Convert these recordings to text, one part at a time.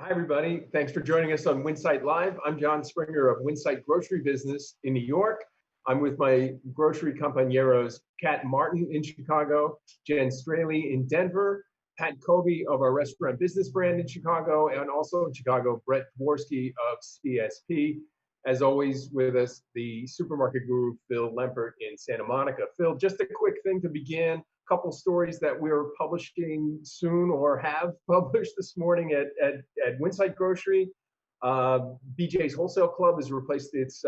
Hi, everybody. Thanks for joining us on Winsight Live. I'm John Springer of Winsight Grocery Business in New York. I'm with my grocery compañeros, Kat Martin in Chicago, Jen Straley in Denver, Pat Kobe of our restaurant business brand in Chicago, and also in Chicago, Brett Dvorsky of CSP. As always, with us, the supermarket guru, Phil Lempert in Santa Monica. Phil, just a quick thing to begin. Couple stories that we're publishing soon or have published this morning at Winsight Grocery. BJ's Wholesale Club has replaced its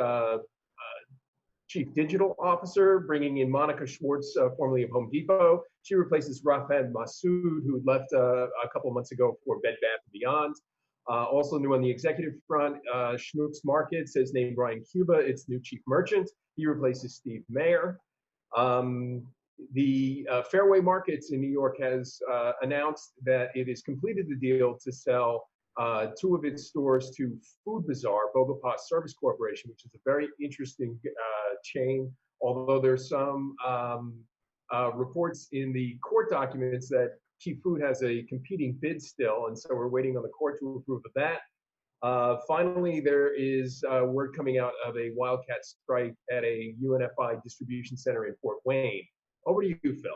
chief digital officer, bringing in Monica Schwartz, formerly of Home Depot. She replaces Rafad Massoud, who had left a couple of months ago for Bed Bath & Beyond. Also new on the executive front, Schnucks Markets has named Brian Cuba its new chief merchant. He replaces Steve Mayer. The Fairway Markets in New York has announced that it has completed the deal to sell two of its stores to Food Bazaar, Bogopah Service Corporation, which is a very interesting chain, although there's some reports in the court documents that Key Food has a competing bid still, and so we're waiting on the court to approve of that. Finally, there is word coming out of a wildcat strike at a UNFI distribution center in Fort Wayne. Over to you, Phil.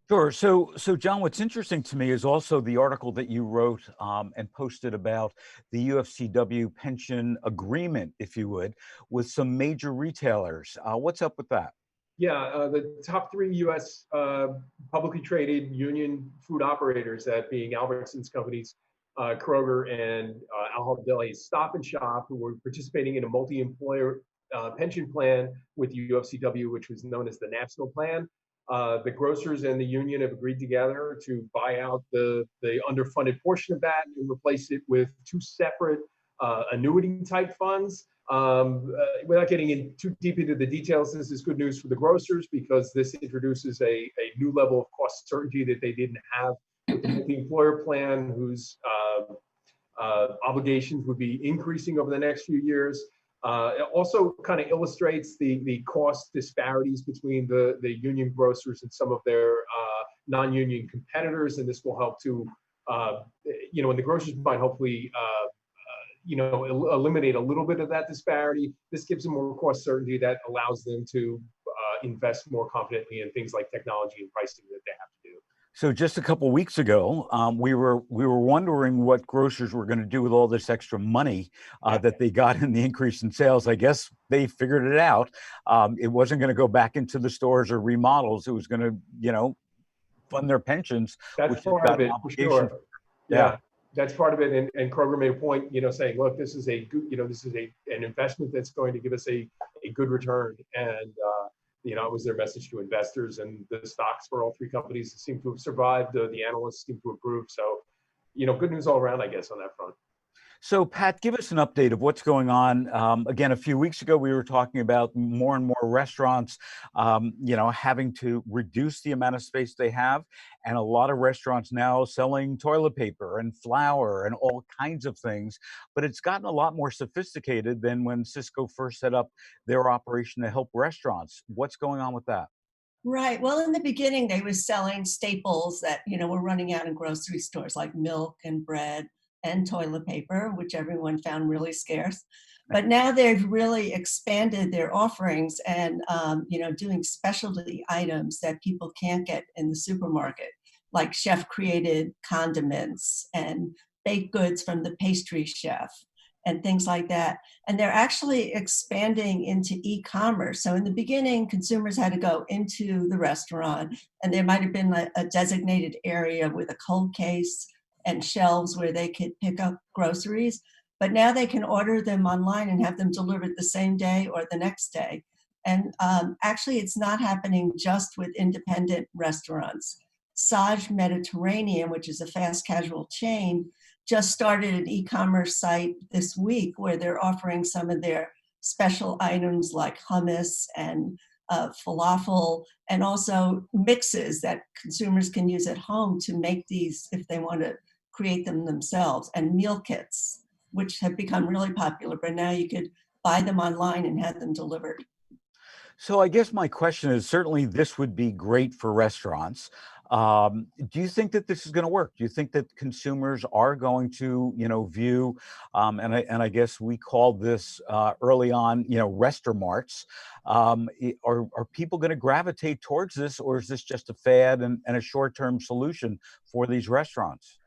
Sure. So John, what's interesting to me is also the article that you wrote and posted about the UFCW pension agreement, if you would, with some major retailers. What's up with that? Yeah, the top three U.S. Publicly traded union food operators, that being Albertsons companies, Kroger and Al Deli's Stop and Shop, who were participating in a multi-employer pension plan with the UFCW, which was known as the National Plan. The grocers and the union have agreed together to buy out the underfunded portion of that and replace it with two separate annuity-type funds. Without getting in too deep into the details, this is good news for the grocers because this introduces a new level of cost certainty that they didn't have with the employer plan, whose obligations would be increasing over the next few years. It also kind of illustrates the cost disparities between the union grocers and some of their non-union competitors, and this will help to, in the grocers might hopefully, eliminate a little bit of that disparity. This gives them more cost certainty that allows them to invest more confidently in things like technology and pricing that they have to do. So just a couple of weeks ago, we were wondering what grocers were going to do with all this extra money that they got in the increase in sales. I guess they figured it out. It wasn't going to go back into the stores or remodels. It was going to, fund their pensions. That's part of it, for sure. Yeah, that's part of it. And Kroger made a point, saying, look, this is a good, an investment that's going to give us a good return. And it was their message to investors, and the stocks for all three companies seem to have survived. The analysts seem to approve. So, good news all around, I guess, on that front. So, Pat, give us an update of what's going on. Again, a few weeks ago, we were talking about more and more restaurants, having to reduce the amount of space they have. And a lot of restaurants now selling toilet paper and flour and all kinds of things. But it's gotten a lot more sophisticated than when Cisco first set up their operation to help restaurants. What's going on with that? Right. Well, in the beginning, they were selling staples that, were running out in grocery stores like milk and bread and toilet paper, which everyone found really scarce. But now they've really expanded their offerings and, doing specialty items that people can't get in the supermarket, like chef-created condiments and baked goods from the pastry chef and things like that. And they're actually expanding into e-commerce. So in the beginning, consumers had to go into the restaurant, and there might have been a designated area with a cold case and shelves where they could pick up groceries. But now they can order them online and have them delivered the same day or the next day. And actually, it's not happening just with independent restaurants. Saj Mediterranean, which is a fast casual chain, just started an e-commerce site this week where they're offering some of their special items like hummus and falafel, and also mixes that consumers can use at home to make these if they want to create them themselves, and meal kits, which have become really popular, but now you could buy them online and have them delivered. So I guess my question is, certainly this would be great for restaurants. Do you think that this is going to work? Do you think that consumers are going to, view, and I guess we called this early on, restaurants. Are people going to gravitate towards this, or is this just a fad and a short-term solution for these restaurants?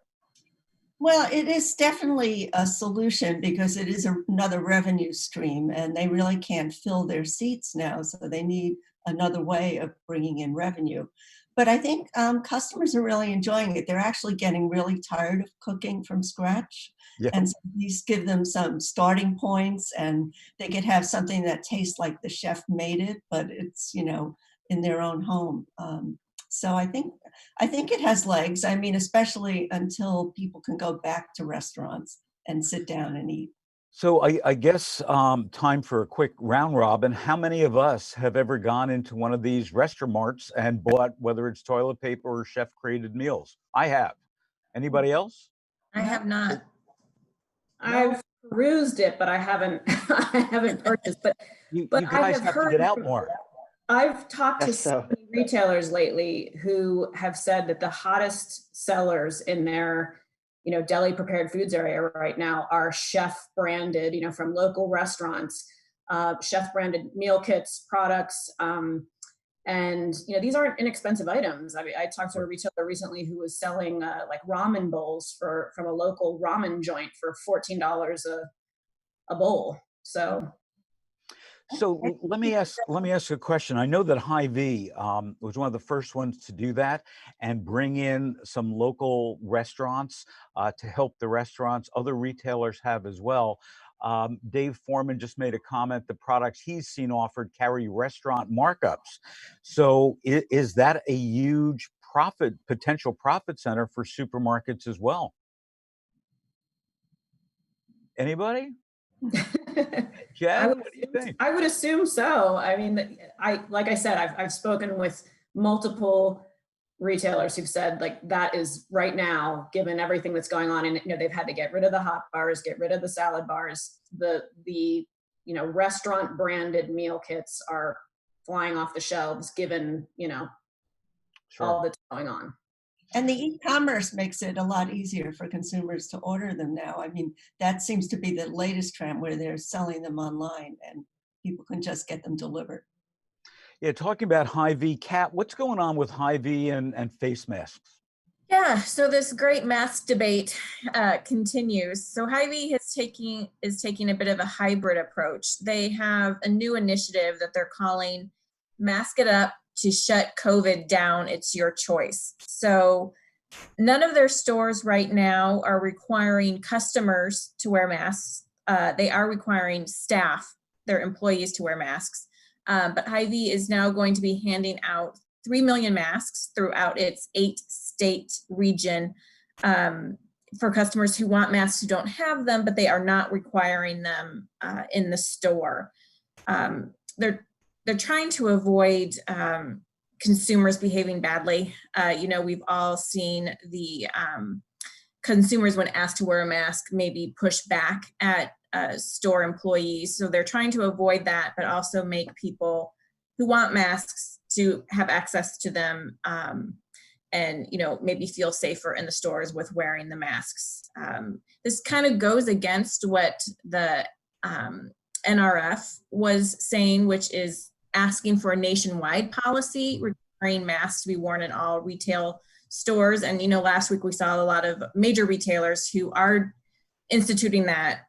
Well, it is definitely a solution because it is another revenue stream and they really can't fill their seats now. So they need another way of bringing in revenue. But I think customers are really enjoying it. They're actually getting really tired of cooking from scratch. Yeah. And so these give them some starting points and they could have something that tastes like the chef made it, but it's, in their own home. So I think it has legs. I mean, especially until people can go back to restaurants and sit down and eat. So I guess time for a quick round robin. How many of us have ever gone into one of these restaurants and bought, whether it's toilet paper or chef created meals? I have. Anybody else? I have not. I've perused it, but I haven't I haven't purchased. But You I guys have to get out more. I've talked to Yes, so many retailers lately who have said that the hottest sellers in their, deli prepared foods area right now are chef branded, from local restaurants, chef branded meal kits, products. And, these aren't inexpensive items. I mean, I talked to a retailer recently who was selling like ramen bowls from a local ramen joint for $14 a bowl. So let me ask a question. I know that Hy-Vee was one of the first ones to do that and bring in some local restaurants to help the restaurants. Other retailers have as well. Dave Foreman just made a comment. The products he's seen offered carry restaurant markups. So is that a huge potential profit center for supermarkets as well? Anybody? Jen, what do you think? I would assume so. I mean, like I said, I've spoken with multiple retailers who've said like that is right now, given everything that's going on, and they've had to get rid of the hot bars, get rid of the salad bars. The restaurant branded meal kits are flying off the shelves, given all that's going on. And the e-commerce makes it a lot easier for consumers to order them now. I mean, that seems to be the latest trend where they're selling them online and people can just get them delivered. Yeah, talking about Hy-Vee, Kat, what's going on with Hy-Vee and face masks? Yeah, so this great mask debate continues. So Hy-Vee is taking a bit of a hybrid approach. They have a new initiative that they're calling Mask It Up to Shut COVID Down. It's Your Choice. So none of their stores right now are requiring customers to wear masks. They are requiring staff, their employees, to wear masks. But Hy-Vee is now going to be handing out 3 million masks throughout its 8-state region for customers who want masks who don't have them, but they are not requiring them in the store. They're trying to avoid consumers behaving badly. We've all seen the consumers, when asked to wear a mask, maybe push back at store employees. So they're trying to avoid that, but also make people who want masks to have access to them and maybe feel safer in the stores with wearing the masks. This kind of goes against what the NRF was saying, which is asking for a nationwide policy requiring masks to be worn in all retail stores. And last week we saw a lot of major retailers who are instituting that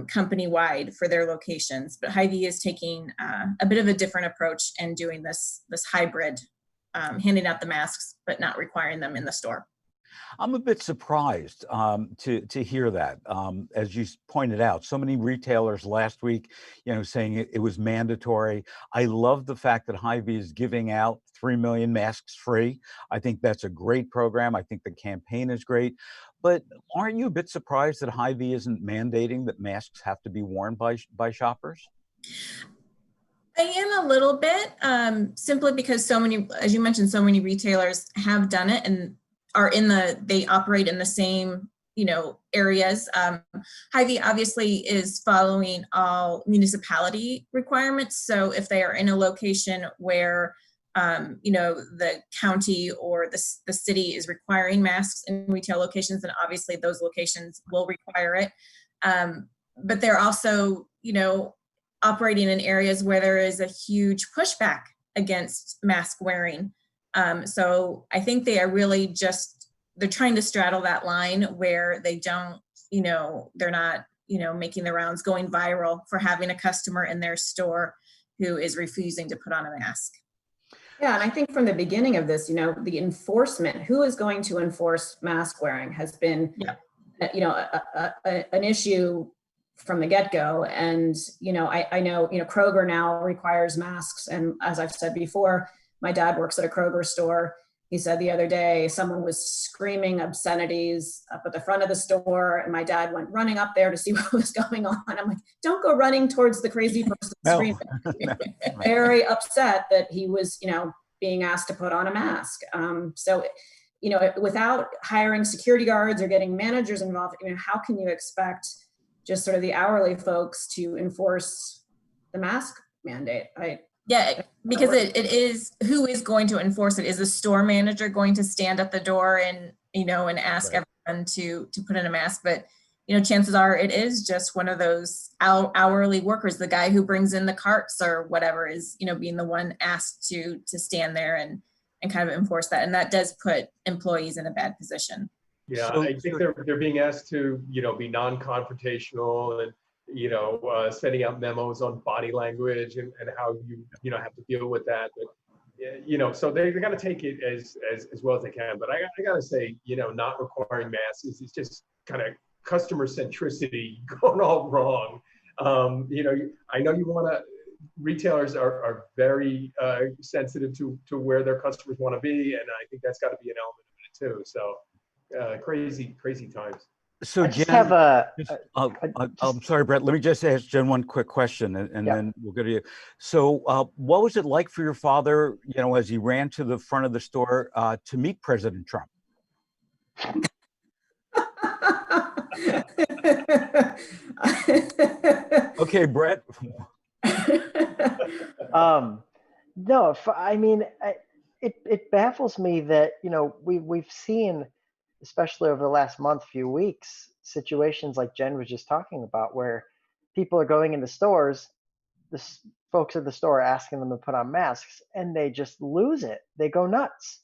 company-wide for their locations. But Hy-Vee is taking a bit of a different approach and doing this hybrid, handing out the masks but not requiring them in the store. I'm a bit surprised to hear that. As you pointed out, so many retailers last week, saying it was mandatory. I love the fact that Hy-Vee is giving out 3 million masks free. I think that's a great program. I think the campaign is great. But aren't you a bit surprised that Hy-Vee isn't mandating that masks have to be worn by shoppers? I am a little bit, simply because so many, as you mentioned, so many retailers have done it and they operate in the same, areas. Hy-Vee obviously is following all municipality requirements. So if they are in a location where the county or the city is requiring masks in retail locations, and obviously those locations will require it. But they're also, operating in areas where there is a huge pushback against mask wearing. So I think they are really they're trying to straddle that line where they don't, they're not, making the rounds, going viral for having a customer in their store who is refusing to put on a mask. Yeah, and I think from the beginning of this, the enforcement, who is going to enforce mask wearing has been, an issue from the get-go. And, I know, Kroger now requires masks. And as I've said before, my dad works at a Kroger store. He said the other day, someone was screaming obscenities up at the front of the store, and my dad went running up there to see what was going on. I'm like, don't go running towards the crazy person screaming. Very upset that he was, being asked to put on a mask. So, without hiring security guards or getting managers involved, how can you expect just sort of the hourly folks to enforce the mask mandate? Yeah, because it is, who is going to enforce it? Is the store manager going to stand at the door and, and ask everyone to put in a mask? But, chances are it is just one of those hourly workers, the guy who brings in the carts or whatever is, being the one asked to stand there and kind of enforce that. And that does put employees in a bad position. Yeah, I think they're being asked to, be non-confrontational and, sending out memos on body language and how you have to deal with that. But, so they got to take it as well as they can. But I got to say, not requiring masks is just kind of customer centricity going all wrong. I know you want to, retailers are very sensitive to where their customers want to be. And I think that's got to be an element of it too. So crazy times. So I Jen, just have I'm sorry, Brett, let me just ask Jen one quick question and then we'll go to you. So what was it like for your father, as he ran to the front of the store to meet President Trump? Okay, Brett. No, I mean, it baffles me that, we've seen, especially over the last month, few weeks, situations like Jen was just talking about where people are going into stores, the folks at the store are asking them to put on masks and they just lose it. They go nuts.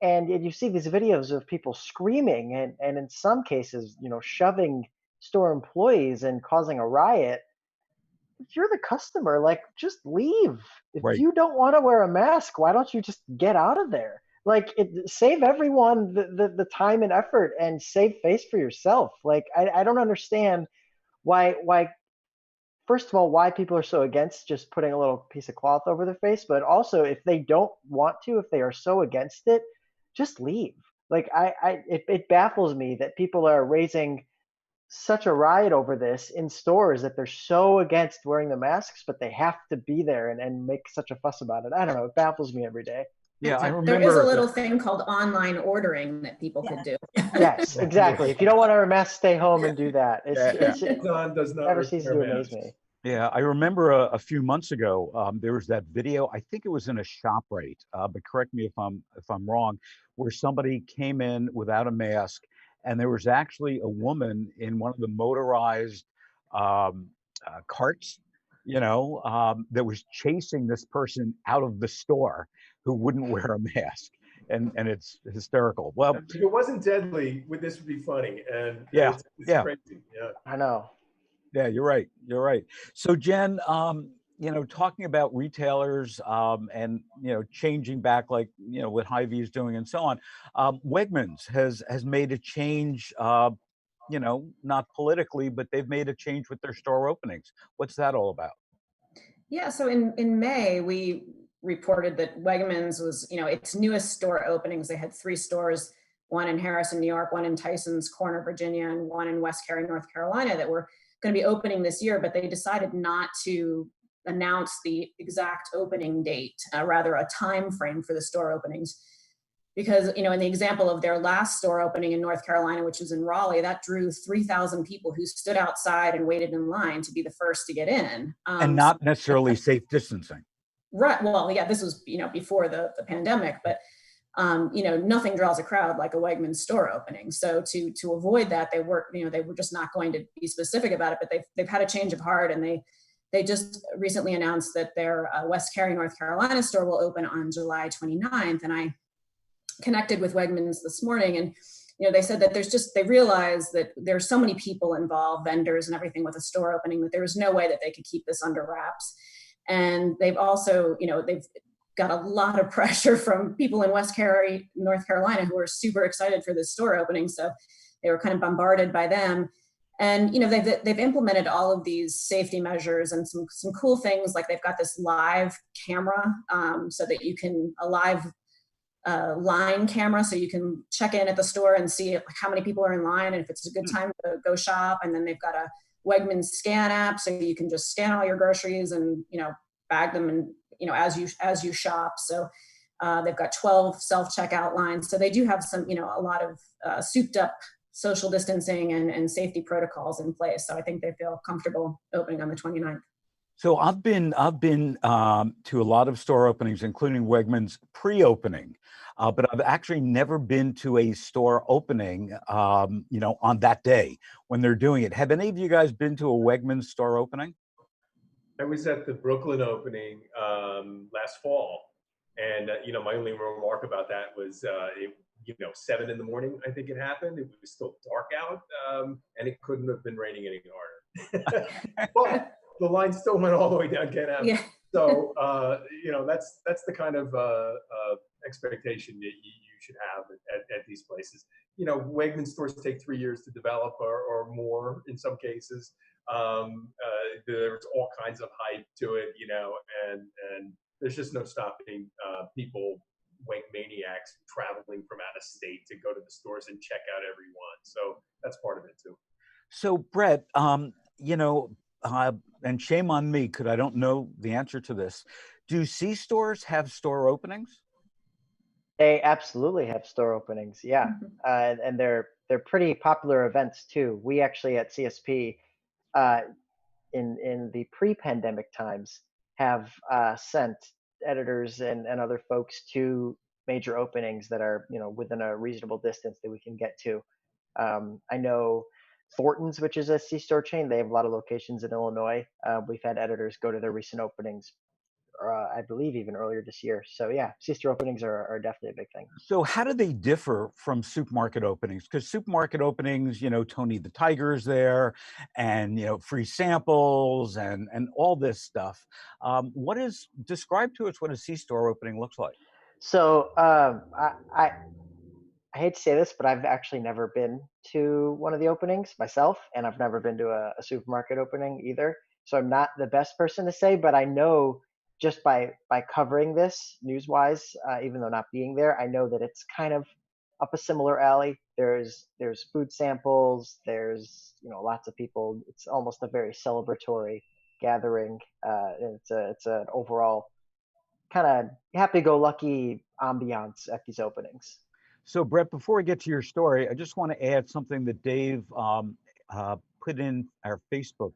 And you see these videos of people screaming and in some cases, shoving store employees and causing a riot. If you're the customer, just leave. If you don't want to wear a mask, why don't you just get out of there? Save everyone the time and effort and save face for yourself. I don't understand why, first of all, why people are so against just putting a little piece of cloth over their face, but also if they don't want to, if they are so against it, just leave. It baffles me that people are raising such a riot over this in stores that they're so against wearing the masks, but they have to be there and make such a fuss about it. I don't know. It baffles me every day. Yeah, I remember. There is a little thing called online ordering that people could do. Yes, exactly. If you don't want to wear a mask, stay home and do that. It does not never ceases to amaze me. Yeah, I remember a few months ago, there was that video. I think it was in a ShopRite, but correct me if I'm wrong, where somebody came in without a mask, and there was actually a woman in one of the motorized carts, that was chasing this person out of the store who wouldn't wear a mask. And it's hysterical. Well, if it wasn't deadly, this would be funny. And it's crazy. Yeah, I know. Yeah, you're right. So Jen, talking about retailers and changing back, what Hy-Vee is doing and so on, Wegmans has made a change. Not politically, but they've made a change with their store openings. What's that all about? Yeah, so in May we reported that Wegmans was, its newest store openings. They had 3 stores, one in Harrison, New York, one in Tysons Corner, Virginia, and one in West Cary, North Carolina, that were going to be opening this year, but they decided not to announce the exact opening date, rather a time frame for the store openings. Because, in the example of their last store opening in North Carolina, which was in Raleigh, that drew 3,000 people who stood outside and waited in line to be the first to get in. And not necessarily safe distancing. Right. Well, yeah, this was, before the pandemic, but nothing draws a crowd like a Wegmans store opening. So to avoid that, they were just not going to be specific about it, but they've had a change of heart, and they just recently announced that their West Cary, North Carolina store will open on July 29th. And I connected with Wegmans this morning, and they said that they realized that there's so many people involved, vendors and everything with a store opening, that there was no way that they could keep this under wraps. And they've also, they've got a lot of pressure from people in West Cary, North Carolina, who are super excited for this store opening. So they were kind of bombarded by them. And they've implemented all of these safety measures and some cool things, like they've got this live camera, so that you can a live line camera, so you can check in at the store and see how many people are in line and if it's a good time to go shop. And then they've got a Wegmans scan app, so you can just scan all your groceries and bag them, and as you shop. So they've got 12 self-checkout lines. So they do have some a lot of souped up social distancing and safety protocols in place. So I think they feel comfortable opening on the 29th. So I've been to a lot of store openings, including Wegmans pre-opening, but I've actually never been to a store opening, on that day when they're doing it. Have any of you guys been to a Wegmans store opening? I was at the Brooklyn opening last fall, and my only remark about that was 7 in the morning, I think it happened. It was still dark out, and it couldn't have been raining any harder. But the line still went all the way down Kent Avenue. Yeah. So that's the kind of expectation that you should have at these places. Wegmans stores take 3 years to develop, or more in some cases. There's all kinds of hype to it, and there's just no stopping people, Wegmaniacs, traveling from out of state to go to the stores and check out every one. So that's part of it too. So Brett, and shame on me because I don't know the answer to this. Do C-stores have store openings? They absolutely have store openings, yeah. And they're pretty popular events too. We actually at CSP, in the pre-pandemic times, have sent editors and other folks to major openings that are within a reasonable distance that we can get to. I know Thornton's, which is a C-store chain, they have a lot of locations in Illinois. We've had editors go to their recent openings, I believe even earlier this year. So yeah, C-store openings are definitely a big thing. So how do they differ from supermarket openings? Because supermarket openings, Tony the Tiger's there, and free samples and all this stuff. Describe to us what a C-store opening looks like? So I hate to say this, but I've actually never been to one of the openings myself, and I've never been to a supermarket opening either. So I'm not the best person to say, but I know just by covering this news-wise, even though not being there, I know that it's kind of up a similar alley. There's food samples. There's lots of people. It's almost a very celebratory gathering. And it's an overall kind of happy-go-lucky ambiance at these openings. So Brett, before we get to your story, I just want to add something that Dave put in our Facebook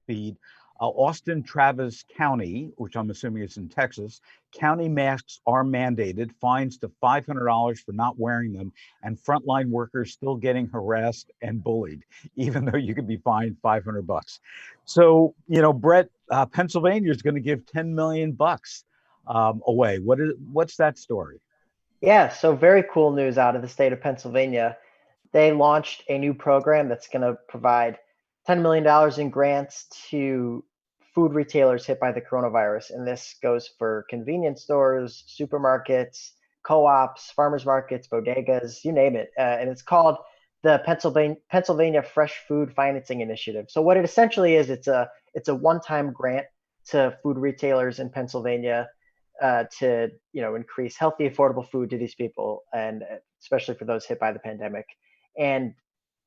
feed. Austin Travis County, which I'm assuming is in Texas, county masks are mandated, fines to $500 for not wearing them, and frontline workers still getting harassed and bullied, even though you could be fined $500. So, Brett, Pennsylvania is going to give $10 million away. What's that story? Yeah, so very cool news out of the state of Pennsylvania. They launched a new program that's going to provide $10 million in grants to food retailers hit by the coronavirus. And this goes for convenience stores, supermarkets, co-ops, farmers markets, bodegas, you name it. And it's called the Pennsylvania Fresh Food Financing Initiative. So what it essentially is, it's a one-time grant to food retailers in Pennsylvania to increase healthy, affordable food to these people, and especially for those hit by the pandemic. And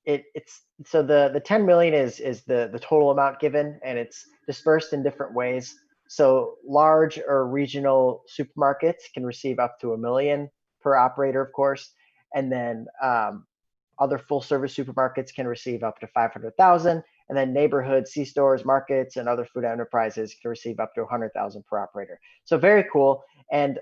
it's so the 10 million is the total amount given, and it's dispersed in different ways. So large or regional supermarkets can receive up to $1 million per operator, of course, and then other full service supermarkets can receive up to 500,000, And then neighborhood C-stores, markets, and other food enterprises can receive up to 100,000 per operator. So very cool. And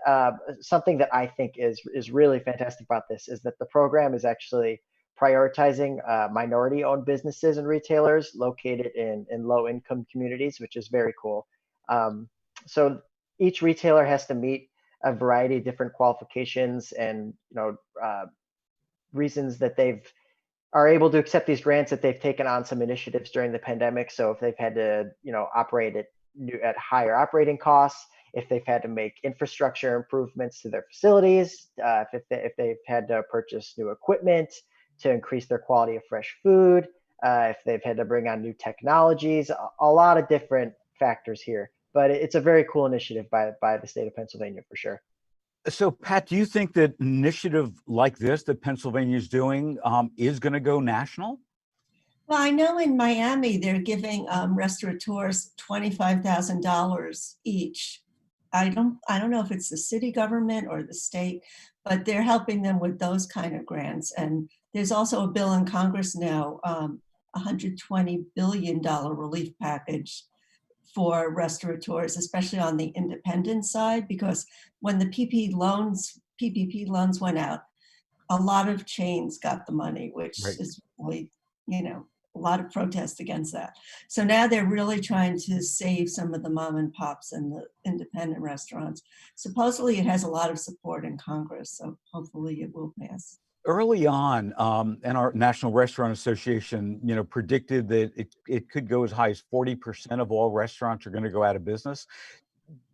something that I think is really fantastic about this is that the program is actually prioritizing minority-owned businesses and retailers located in low-income communities, which is very cool. So each retailer has to meet a variety of different qualifications and reasons that are able to accept these grants, that they've taken on some initiatives during the pandemic. So if they've had to operate at higher operating costs, if they've had to make infrastructure improvements to their facilities, if they've had to purchase new equipment to increase their quality of fresh food, if they've had to bring on new technologies, a lot of different factors here. But it's a very cool initiative by the state of Pennsylvania for sure. So, Pat, do you think that initiative like this that Pennsylvania is doing is going to go national? Well, I know in Miami, they're giving restaurateurs $25,000 each. I don't know if it's the city government or the state, but they're helping them with those kind of grants. And there's also a bill in Congress now, $120 billion relief package for restaurateurs, especially on the independent side, because when the PPP loans went out, a lot of chains got the money, which Right. is really, a lot of protest against that. So now they're really trying to save some of the mom and pops and the independent restaurants. Supposedly it has a lot of support in Congress, so hopefully it will pass. Early on, and our National Restaurant Association, predicted that it could go as high as 40% of all restaurants are going to go out of business.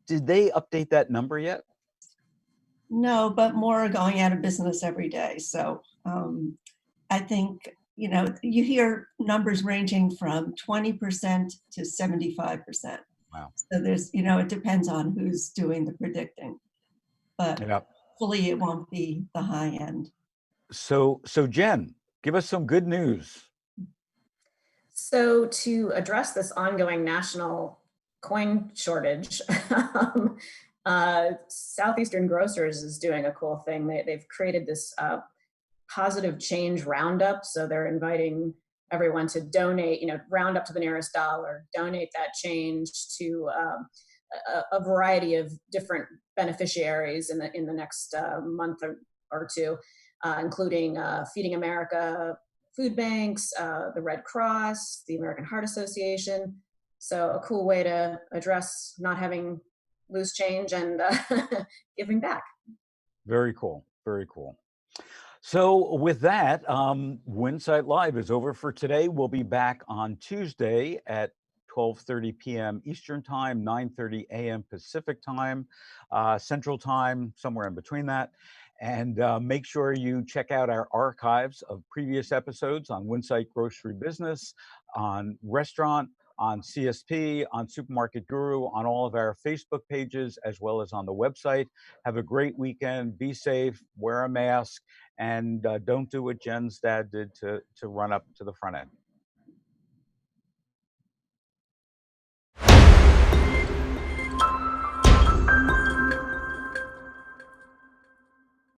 Did they update that number yet? No, but more are going out of business every day. So I think, you hear numbers ranging from 20% to 75%. Wow. So there's, it depends on who's doing the predicting, but Yeah. hopefully it won't be the high end. So Jen, give us some good news. So to address this ongoing national coin shortage, Southeastern Grocers is doing a cool thing. They've created this positive change roundup. So they're inviting everyone to donate, round up to the nearest dollar, donate that change to a variety of different beneficiaries in the next month or two, including Feeding America, food banks, the Red Cross, the American Heart Association. So a cool way to address not having loose change and giving back. Very cool. Very cool. So with that, Winsight Live is over for today. We'll be back on Tuesday at 12:30 p.m. Eastern Time, 9:30 a.m. Pacific Time, Central Time, somewhere in between that. And make sure you check out our archives of previous episodes on Winsight Grocery Business, on Restaurant, on CSP, on Supermarket Guru, on all of our Facebook pages, as well as on the website. Have a great weekend. Be safe, wear a mask, and don't do what Jen's dad did to run up to the front end.